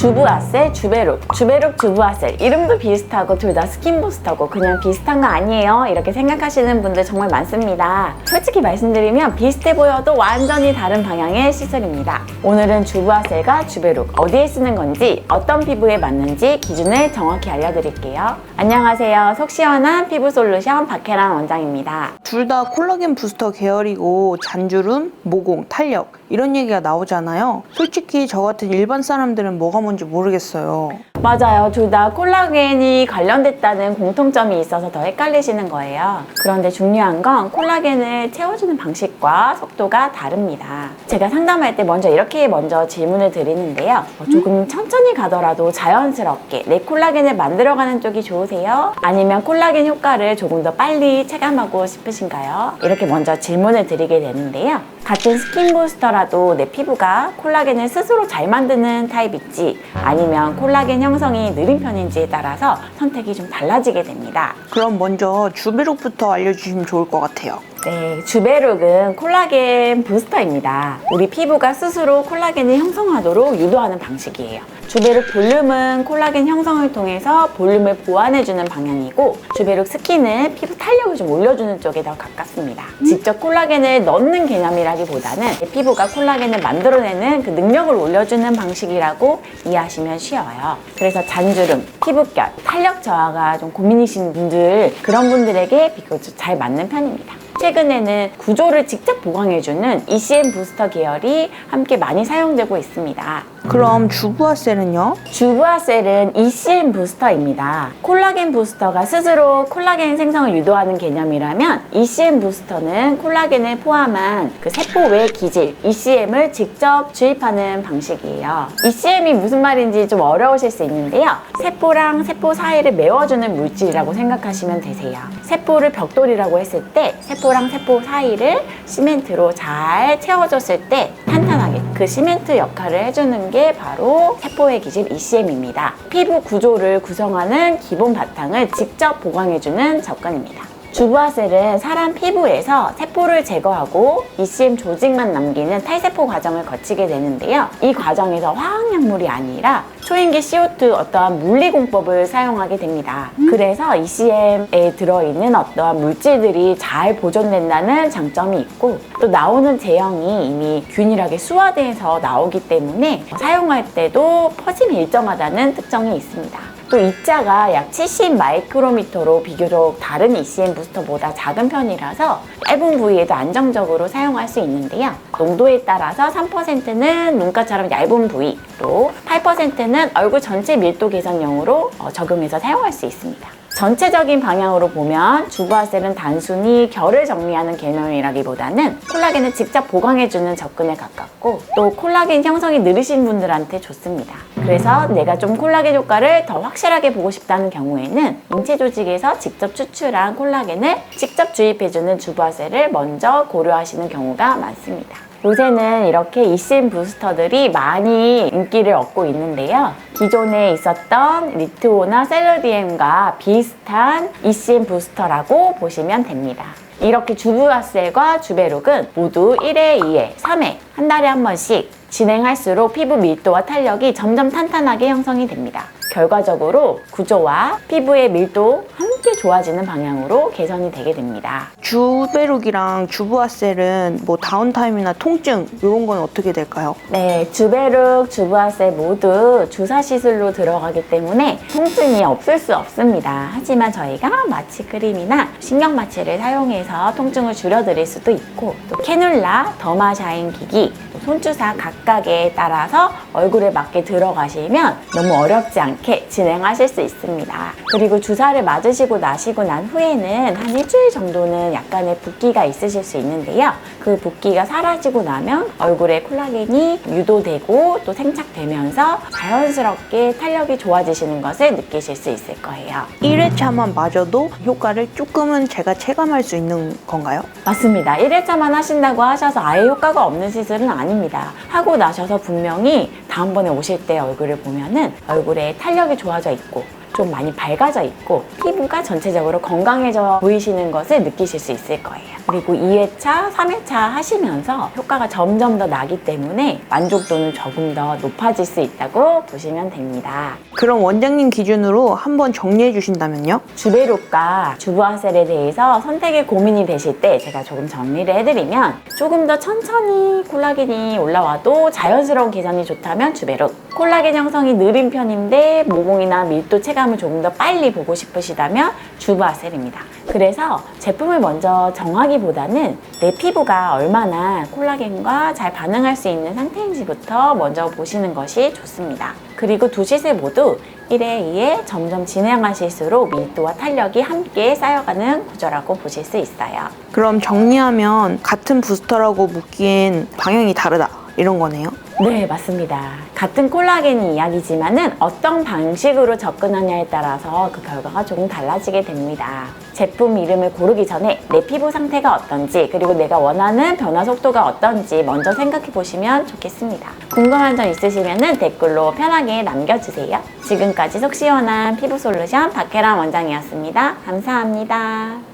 주부아셀, 주베룩, 주베룩, 주부아셀 이름도 비슷하고 둘 다 스킨 부스터고 그냥 비슷한 거 아니에요? 이렇게 생각하시는 분들 정말 많습니다. 솔직히 말씀드리면 비슷해 보여도 완전히 다른 방향의 시술입니다. 오늘은 주부아셀과 주베룩 어디에 쓰는 건지 어떤 피부에 맞는지 기준을 정확히 알려드릴게요. 안녕하세요. 속 시원한 피부 솔루션 박혜란 원장입니다. 둘 다 콜라겐 부스터 계열이고 잔주름, 모공, 탄력 이런 얘기가 나오잖아요. 솔직히 저 같은 일반 사람들은 뭐가 뭔지 모르겠어요. 맞아요. 둘 다 콜라겐이 관련됐다는 공통점이 있어서 더 헷갈리시는 거예요. 그런데 중요한 건 콜라겐을 채워주는 방식과 속도가 다릅니다. 제가 상담할 때 이렇게 먼저 질문을 드리는데요. 조금 천천히 가더라도 자연스럽게 내 콜라겐을 만들어가는 쪽이 좋으세요? 아니면 콜라겐 효과를 조금 더 빨리 체감하고 싶으신가요? 이렇게 먼저 질문을 드리게 되는데요. 같은 스킨 부스터라도 내 피부가 콜라겐을 스스로 잘 만드는 타입일지 아니면 콜라겐 형성이 느린 편인지에 따라서 선택이 좀 달라지게 됩니다. 그럼 먼저 주베룩부터 알려주시면 좋을 것 같아요. 네, 주베룩은 콜라겐 부스터입니다. 우리 피부가 스스로 콜라겐을 형성하도록 유도하는 방식이에요. 주베룩 볼륨은 콜라겐 형성을 통해서 볼륨을 보완해주는 방향이고 주베룩 스킨은 피부 탄력을 좀 올려주는 쪽에 더 가깝습니다. 직접 콜라겐을 넣는 개념이라기보다는 피부가 콜라겐을 만들어내는 그 능력을 올려주는 방식이라고 이해하시면 쉬워요. 그래서 잔주름, 피부결, 탄력 저하가 좀 고민이신 분들 그런 분들에게 비교적 잘 맞는 편입니다. 최근에는 구조를 직접 보강해주는 ECM 부스터 계열이 함께 많이 사용되고 있습니다. 그럼 주부아셀은요? 주부아셀은 ECM 부스터입니다. 콜라겐 부스터가 스스로 콜라겐 생성을 유도하는 개념이라면 ECM 부스터는 콜라겐을 포함한 그 세포 외 기질 ECM을 직접 주입하는 방식이에요. ECM이 무슨 말인지 좀 어려우실 수 있는데요. 세포랑 세포 사이를 메워주는 물질이라고 생각하시면 되세요. 세포를 벽돌이라고 했을 때 세포랑 세포 사이를 시멘트로 잘 채워줬을 때 탄탄하게 그 시멘트 역할을 해주는 게 바로 세포의 기질 ECM입니다. 피부 구조를 구성하는 기본 바탕을 직접 보강해주는 접근입니다. 주부아셀은 사람 피부에서 세포를 제거하고 ECM 조직만 남기는 탈세포 과정을 거치게 되는데요. 이 과정에서 화학약물이 아니라 초인계 CO2 어떠한 물리공법을 사용하게 됩니다. 그래서 ECM에 들어있는 어떠한 물질들이 잘 보존된다는 장점이 있고 또 나오는 제형이 이미 균일하게 수화돼서 나오기 때문에 사용할 때도 퍼짐이 일정하다는 특징이 있습니다. 또 입자가 약 70 마이크로미터로 비교적 다른 ECM 부스터보다 작은 편이라서 짧은 부위에도 안정적으로 사용할 수 있는데요. 농도에 따라서 3%는 눈가처럼 얇은 부위, 또 8%는 얼굴 전체 밀도 개선용으로 적용해서 사용할 수 있습니다. 전체적인 방향으로 보면 주부아셀은 단순히 결을 정리하는 개념이라기보다는 콜라겐을 직접 보강해주는 접근에 가깝고 또 콜라겐 형성이 느리신 분들한테 좋습니다. 그래서 내가 좀 콜라겐 효과를 더 확실하게 보고 싶다는 경우에는 인체 조직에서 직접 추출한 콜라겐을 직접 주입해주는 주부아셀을 먼저 고려하시는 경우가 많습니다. 요새는 이렇게 ECM 부스터들이 많이 인기를 얻고 있는데요. 기존에 있었던 리트오나 셀러디엠과 비슷한 ECM 부스터라고 보시면 됩니다. 이렇게 주부아셀과 주베룩은 모두 1회, 2회, 3회 한 달에 한 번씩 진행할수록 피부 밀도와 탄력이 점점 탄탄하게 형성이 됩니다. 결과적으로 구조와 피부의 밀도 함께 좋아지는 방향으로 개선이 되게 됩니다. 주베룩이랑 주부아셀은 뭐 다운타임이나 통증 이런 건 어떻게 될까요? 네, 주베룩, 주부아셀 모두 주사 시술로 들어가기 때문에 통증이 없을 수 없습니다. 하지만 저희가 마취 크림이나 신경 마취를 사용해서 통증을 줄여드릴 수도 있고 또 캐놀라, 더마샤인 기기, 손주사 각각에 따라서 얼굴에 맞게 들어가시면 너무 어렵지 않게 진행하실 수 있습니다. 그리고 주사를 맞으시고 나시고 난 후에는 한 일주일 정도는 약간의 붓기가 있으실 수 있는데요. 그 붓기가 사라지고 나면 얼굴에 콜라겐이 유도되고 또 생착되면서 자연스럽게 탄력이 좋아지시는 것을 느끼실 수 있을 거예요. 1회차만 맞아도 효과를 조금은 제가 체감할 수 있는 건가요? 맞습니다. 1회차만 하신다고 하셔서 아예 효과가 없는 시술은 아닙니다. 하고 나셔서 분명히 다음번에 오실 때 얼굴을 보면은 얼굴에 탄력이 좋아져 있고 좀 많이 밝아져 있고 피부가 전체적으로 건강해져 보이시는 것을 느끼실 수 있을 거예요. 그리고 2회차, 3회차 하시면서 효과가 점점 더 나기 때문에 만족도는 조금 더 높아질 수 있다고 보시면 됩니다. 그럼 원장님 기준으로 한번 정리해 주신다면요? 주베롯과 주부아셀에 대해서 선택에 고민이 되실 때 제가 조금 정리를 해드리면 조금 더 천천히 콜라겐이 올라와도 자연스러운 개선이 좋다면 주베롯, 콜라겐 형성이 느린 편인데 모공이나 밀도 체감을 조금 더 빨리 보고 싶으시다면 주부아셀입니다. 그래서 제품을 먼저 정하기보다는 내 피부가 얼마나 콜라겐과 잘 반응할 수 있는 상태인지부터 먼저 보시는 것이 좋습니다. 그리고 두 시술 모두 1회, 2회 점점 진행하실수록 밀도와 탄력이 함께 쌓여가는 구조라고 보실 수 있어요. 그럼 정리하면 같은 부스터라고 묻기엔 방향이 다르다 이런 거네요. 네, 맞습니다. 같은 콜라겐 이야기지만은 어떤 방식으로 접근하냐에 따라서 그 결과가 조금 달라지게 됩니다. 제품 이름을 고르기 전에 내 피부 상태가 어떤지 그리고 내가 원하는 변화 속도가 어떤지 먼저 생각해 보시면 좋겠습니다. 궁금한 점 있으시면 댓글로 편하게 남겨주세요. 지금까지 속 시원한 피부 솔루션 박혜란 원장이었습니다. 감사합니다.